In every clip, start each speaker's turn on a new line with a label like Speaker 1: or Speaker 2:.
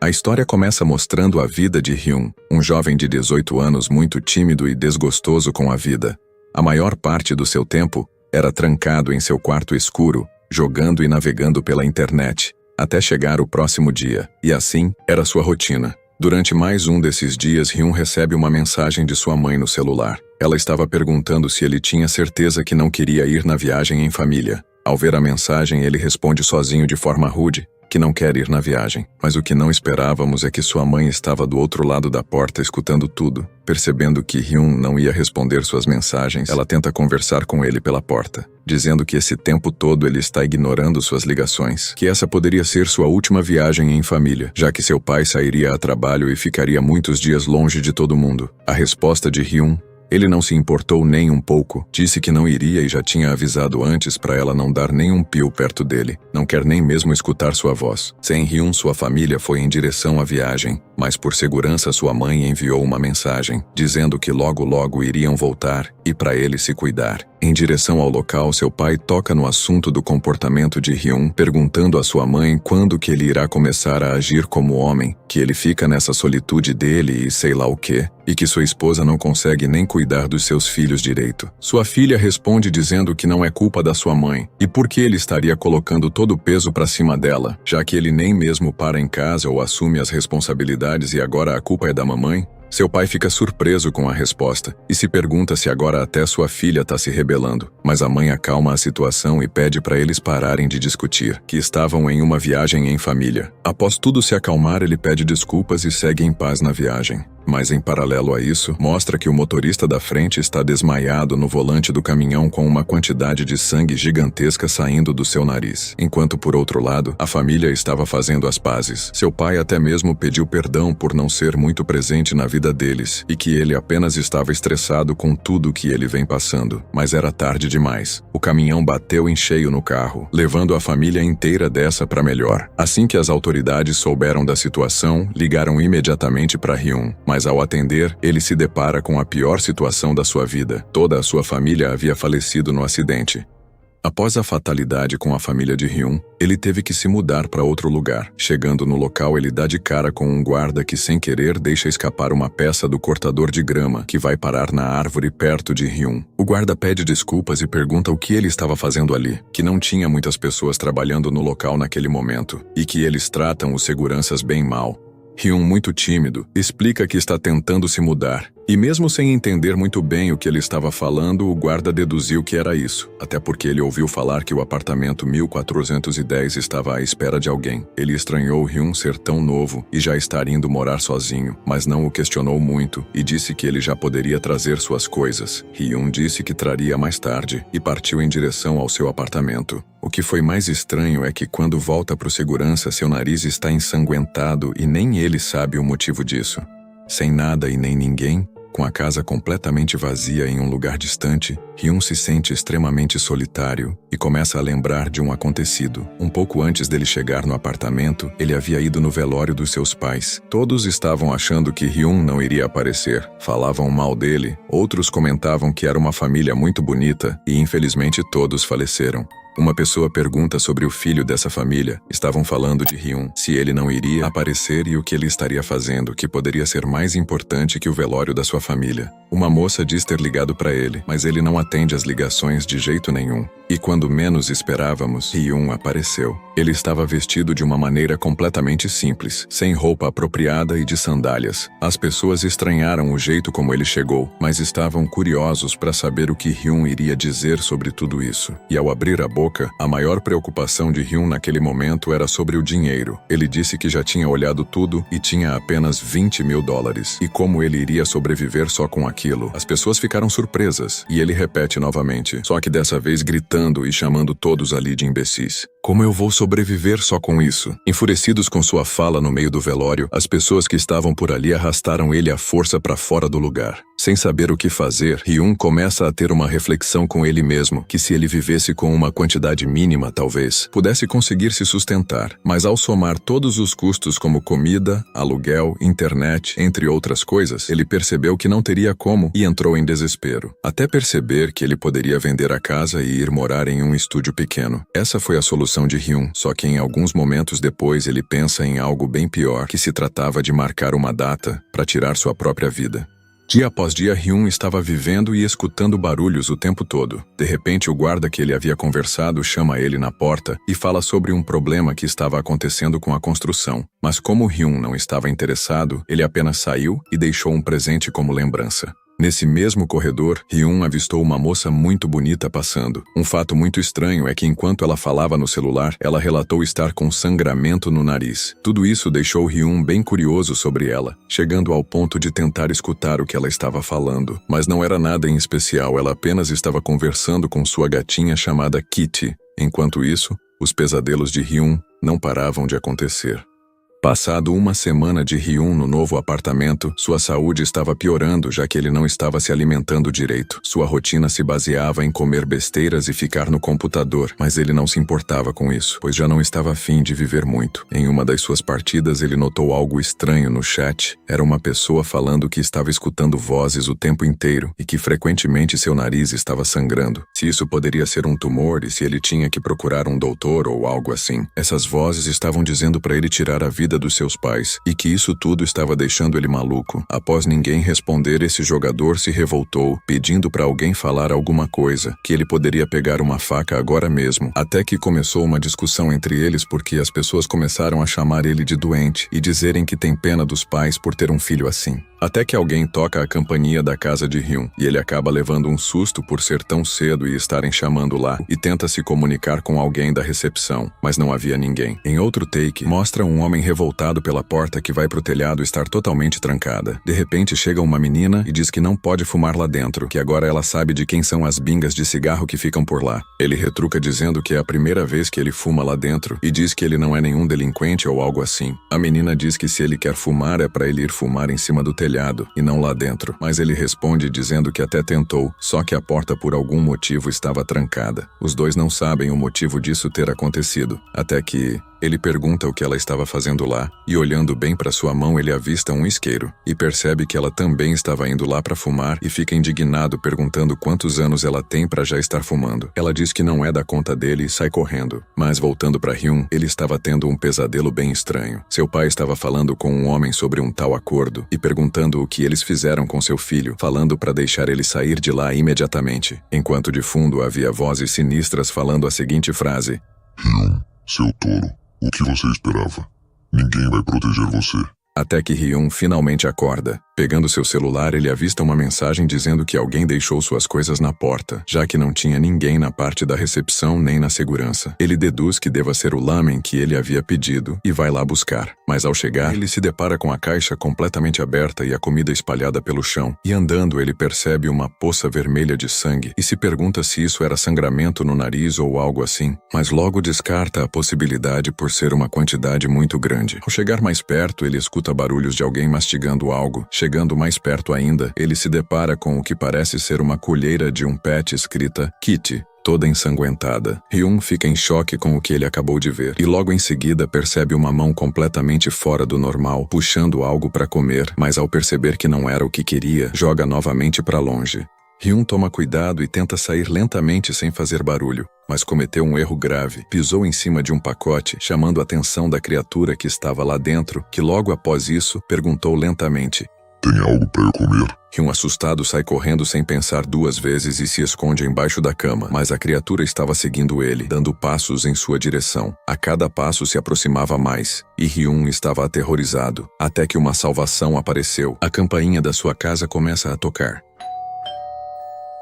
Speaker 1: A história começa mostrando a vida de Hyun, um jovem de 18 anos muito tímido e desgostoso com a vida. A maior parte do seu tempo era trancado em seu quarto escuro, jogando e navegando pela internet, até chegar o próximo dia, e assim era sua rotina. Durante mais um desses dias, Hyun recebe uma mensagem de sua mãe no celular. Ela estava perguntando se ele tinha certeza que não queria ir na viagem em família. Ao ver a mensagem, ele responde sozinho de forma rude que não quer ir na viagem. Mas o que não esperávamos é que sua mãe estava do outro lado da porta escutando tudo. Percebendo que Hyun não ia responder suas mensagens, ela tenta conversar com ele pela porta, dizendo que esse tempo todo ele está ignorando suas ligações, que essa poderia ser sua última viagem em família, já que seu pai sairia a trabalho e ficaria muitos dias longe de todo mundo. A resposta de Hyun: ele não se importou nem um pouco, disse que não iria e já tinha avisado antes para ela não dar nem um pio perto dele, não quer nem mesmo escutar sua voz. Sem Hyun, sua família foi em direção à viagem, mas por segurança sua mãe enviou uma mensagem, dizendo que logo iriam voltar e para ele se cuidar. Em direção ao local, seu pai toca no assunto do comportamento de Hyun, perguntando à sua mãe quando que ele irá começar a agir como homem, que ele fica nessa solitude dele e sei lá o quê, e que sua esposa não consegue nem cuidar dos seus filhos direito. Sua filha responde dizendo que não é culpa da sua mãe, e por que ele estaria colocando todo o peso para cima dela, já que ele nem mesmo para em casa ou assume as responsabilidades e agora a culpa é da mamãe? Seu pai fica surpreso com a resposta e se pergunta se agora até sua filha está se rebelando, mas a mãe acalma a situação e pede para eles pararem de discutir, que estavam em uma viagem em família. Após tudo se acalmar, ele pede desculpas e segue em paz na viagem. Mas em paralelo a isso, mostra que o motorista da frente está desmaiado no volante do caminhão com uma quantidade de sangue gigantesca saindo do seu nariz. Enquanto por outro lado, a família estava fazendo as pazes. Seu pai até mesmo pediu perdão por não ser muito presente na vida deles e que ele apenas estava estressado com tudo que ele vem passando. Mas era tarde demais. O caminhão bateu em cheio no carro, levando a família inteira dessa para melhor. Assim que as autoridades souberam da situação, ligaram imediatamente para Hyun. Mas ao atender, ele se depara com a pior situação da sua vida. Toda a sua família havia falecido no acidente. Após a fatalidade com a família de Hyun, ele teve que se mudar para outro lugar. Chegando no local, ele dá de cara com um guarda que sem querer deixa escapar uma peça do cortador de grama que vai parar na árvore perto de Hyun. O guarda pede desculpas e pergunta o que ele estava fazendo ali, que não tinha muitas pessoas trabalhando no local naquele momento e que eles tratam os seguranças bem mal. Hyun, muito tímido, explica que está tentando se mudar. E mesmo sem entender muito bem o que ele estava falando, o guarda deduziu que era isso, até porque ele ouviu falar que o apartamento 1410 estava à espera de alguém. Ele estranhou Hyun ser tão novo e já estar indo morar sozinho, mas não o questionou muito e disse que ele já poderia trazer suas coisas. Hyun disse que traria mais tarde e partiu em direção ao seu apartamento. O que foi mais estranho é que quando volta para o segurança, seu nariz está ensanguentado e nem ele sabe o motivo disso. Sem nada e nem ninguém, com a casa completamente vazia em um lugar distante, Hyun se sente extremamente solitário e começa a lembrar de um acontecido. Um pouco antes dele chegar no apartamento, ele havia ido no velório dos seus pais. Todos estavam achando que Hyun não iria aparecer. Falavam mal dele, outros comentavam que era uma família muito bonita e infelizmente todos faleceram. Uma pessoa pergunta sobre o filho dessa família. Estavam falando de Hyun, se ele não iria aparecer e o que ele estaria fazendo, que poderia ser mais importante que o velório da sua família. Uma moça diz ter ligado para ele, mas ele não atende as ligações de jeito nenhum. E quando menos esperávamos, Hyun apareceu. Ele estava vestido de uma maneira completamente simples, sem roupa apropriada e de sandálias. As pessoas estranharam o jeito como ele chegou, mas estavam curiosos para saber o que Hyun iria dizer sobre tudo isso. E ao abrir a boca, a maior preocupação de Hyun naquele momento era sobre o dinheiro. Ele disse que já tinha olhado tudo e tinha apenas $20.000. E como ele iria sobreviver só com aquilo? As pessoas ficaram surpresas, e ele repete novamente, só que dessa vez gritando e chamando todos ali de imbecis. Como eu vou sobreviver só com isso? Enfurecidos com sua fala no meio do velório, as pessoas que estavam por ali arrastaram ele à força para fora do lugar. Sem saber o que fazer, Hyun começa a ter uma reflexão com ele mesmo, que se ele vivesse com uma quantidade mínima, talvez, pudesse conseguir se sustentar. Mas ao somar todos os custos como comida, aluguel, internet, entre outras coisas, ele percebeu que não teria como e entrou em desespero. Até perceber que ele poderia vender a casa e ir morar em um estúdio pequeno. Essa foi a solução de Hyun, só que em alguns momentos depois ele pensa em algo bem pior, que se tratava de marcar uma data para tirar sua própria vida. Dia após dia, Hyun estava vivendo e escutando barulhos o tempo todo. De repente, o guarda que ele havia conversado chama ele na porta e fala sobre um problema que estava acontecendo com a construção. Mas como Hyun não estava interessado, ele apenas saiu e deixou um presente como lembrança. Nesse mesmo corredor, Hyun avistou uma moça muito bonita passando. Um fato muito estranho é que enquanto ela falava no celular, ela relatou estar com sangramento no nariz. Tudo isso deixou Hyun bem curioso sobre ela, chegando ao ponto de tentar escutar o que ela estava falando. Mas não era nada em especial, ela apenas estava conversando com sua gatinha chamada Kitty. Enquanto isso, os pesadelos de Hyun não paravam de acontecer. Passado uma semana de Hyun no novo apartamento, sua saúde estava piorando já que ele não estava se alimentando direito. Sua rotina se baseava em comer besteiras e ficar no computador, mas ele não se importava com isso, pois já não estava afim de viver muito. Em uma das suas partidas, ele notou algo estranho no chat. Era uma pessoa falando que estava escutando vozes o tempo inteiro e que frequentemente seu nariz estava sangrando. Se isso poderia ser um tumor e se ele tinha que procurar um doutor ou algo assim. Essas vozes estavam dizendo para ele tirar a vida dos seus pais, e que isso tudo estava deixando ele maluco. Após ninguém responder, esse jogador se revoltou, pedindo para alguém falar alguma coisa, que ele poderia pegar uma faca agora mesmo. Até que começou uma discussão entre eles porque as pessoas começaram a chamar ele de doente e dizerem que tem pena dos pais por ter um filho assim. Até que alguém toca a campainha da casa de Hyun, e ele acaba levando um susto por ser tão cedo e estarem chamando lá, e tenta se comunicar com alguém da recepção, mas não havia ninguém. Em outro take, mostra um homem revoltado pela porta que vai pro telhado estar totalmente trancada. De repente chega uma menina e diz que não pode fumar lá dentro, que agora ela sabe de quem são as bingas de cigarro que ficam por lá. Ele retruca dizendo que é a primeira vez que ele fuma lá dentro, e diz que ele não é nenhum delinquente ou algo assim. A menina diz que se ele quer fumar é para ele ir fumar em cima do telhado e não lá dentro, mas ele responde dizendo que até tentou, só que a porta por algum motivo estava trancada. Os dois não sabem o motivo disso ter acontecido, até que ele pergunta o que ela estava fazendo lá, e olhando bem para sua mão ele avista um isqueiro, e percebe que ela também estava indo lá para fumar e fica indignado perguntando quantos anos ela tem para já estar fumando. Ela diz que não é da conta dele e sai correndo. Mas voltando para Hyun, ele estava tendo um pesadelo bem estranho. Seu pai estava falando com um homem sobre um tal acordo e perguntando o que eles fizeram com seu filho, falando para deixar ele sair de lá imediatamente. Enquanto de fundo havia vozes sinistras falando a seguinte frase:
Speaker 2: Hyun, seu tolo. O que você esperava? Ninguém vai proteger você.
Speaker 1: Até que Hyun finalmente acorda. Pegando seu celular, ele avista uma mensagem dizendo que alguém deixou suas coisas na porta, já que não tinha ninguém na parte da recepção nem na segurança. Ele deduz que deva ser o lamen que ele havia pedido e vai lá buscar. Mas ao chegar, ele se depara com a caixa completamente aberta e a comida espalhada pelo chão. E andando, ele percebe uma poça vermelha de sangue e se pergunta se isso era sangramento no nariz ou algo assim, mas logo descarta a possibilidade por ser uma quantidade muito grande. Ao chegar mais perto, ele escuta barulhos de alguém mastigando algo. Chegando mais perto ainda, ele se depara com o que parece ser uma colheira de um pet escrita Kitty, toda ensanguentada. Hyun fica em choque com o que ele acabou de ver, e logo em seguida percebe uma mão completamente fora do normal, puxando algo para comer, mas ao perceber que não era o que queria, joga novamente para longe. Hyun toma cuidado e tenta sair lentamente sem fazer barulho, mas cometeu um erro grave. Pisou em cima de um pacote, chamando a atenção da criatura que estava lá dentro, que logo após isso perguntou lentamente:
Speaker 2: Tem algo para eu comer?
Speaker 1: Hyun, assustado, sai correndo sem pensar duas vezes e se esconde embaixo da cama, mas a criatura estava seguindo ele, dando passos em sua direção. A cada passo se aproximava mais, e Hyun estava aterrorizado, até que uma salvação apareceu. A campainha da sua casa começa a tocar.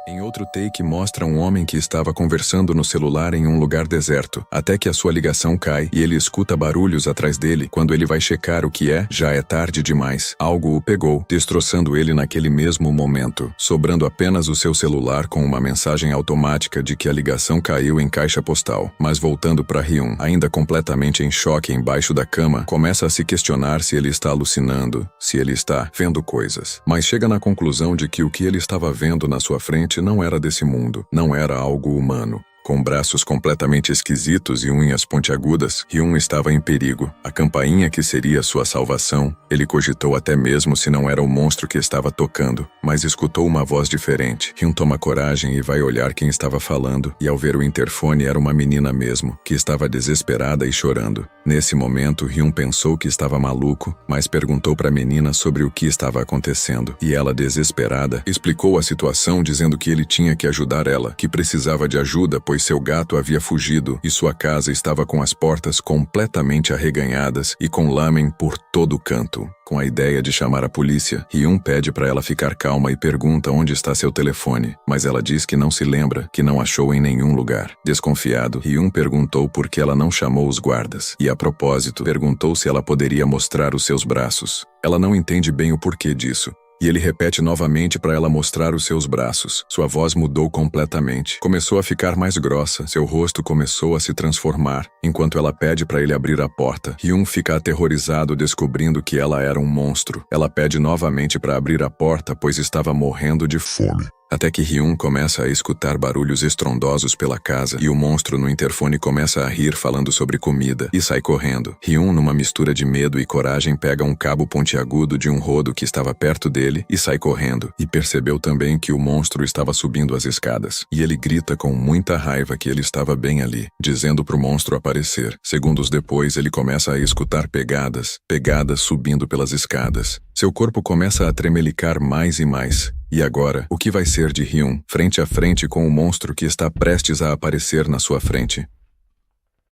Speaker 1: Em outro take mostra um homem que estava conversando no celular em um lugar deserto, até que a sua ligação cai e ele escuta barulhos atrás dele. Quando ele vai checar o que é, já é tarde demais. Algo o pegou, destroçando ele naquele mesmo momento, sobrando apenas o seu celular com uma mensagem automática de que a ligação caiu em caixa postal. Mas voltando para Hyun, ainda completamente em choque embaixo da cama, começa a se questionar se ele está alucinando, se ele está vendo coisas. Mas chega na conclusão de que o que ele estava vendo na sua frente não era desse mundo, não era algo humano. Com braços completamente esquisitos e unhas pontiagudas, Hyun estava em perigo. A campainha que seria sua salvação, ele cogitou até mesmo se não era o monstro que estava tocando, mas escutou uma voz diferente. Hyun toma coragem e vai olhar quem estava falando, e ao ver o interfone era uma menina mesmo, que estava desesperada e chorando. Nesse momento, Hyun pensou que estava maluco, mas perguntou para a menina sobre o que estava acontecendo, e ela, desesperada, explicou a situação dizendo que ele tinha que ajudar ela, que precisava de ajuda pois seu gato havia fugido e sua casa estava com as portas completamente arreganhadas e com lâmen por todo o canto. Com a ideia de chamar a polícia, Hyun pede para ela ficar calma e pergunta onde está seu telefone, mas ela diz que não se lembra, que não achou em nenhum lugar. Desconfiado, Hyun perguntou por que ela não chamou os guardas, e a propósito, perguntou se ela poderia mostrar os seus braços. Ela não entende bem o porquê disso. E ele repete novamente para ela mostrar os seus braços. Sua voz mudou completamente. Começou a ficar mais grossa, seu rosto começou a se transformar. Enquanto ela pede para ele abrir a porta, Hyun fica aterrorizado descobrindo que ela era um monstro. Ela pede novamente para abrir a porta, pois estava morrendo de fome. Até que Hyun começa a escutar barulhos estrondosos pela casa e o monstro no interfone começa a rir falando sobre comida e sai correndo. Hyun, numa mistura de medo e coragem, pega um cabo pontiagudo de um rodo que estava perto dele e sai correndo. E percebeu também que o monstro estava subindo as escadas. E ele grita com muita raiva que ele estava bem ali, dizendo pro monstro aparecer. Segundos depois, ele começa a escutar pegadas subindo pelas escadas. Seu corpo começa a tremelicar mais e mais. E agora, o que vai ser de Hyun, frente a frente com o monstro que está prestes a aparecer na sua frente?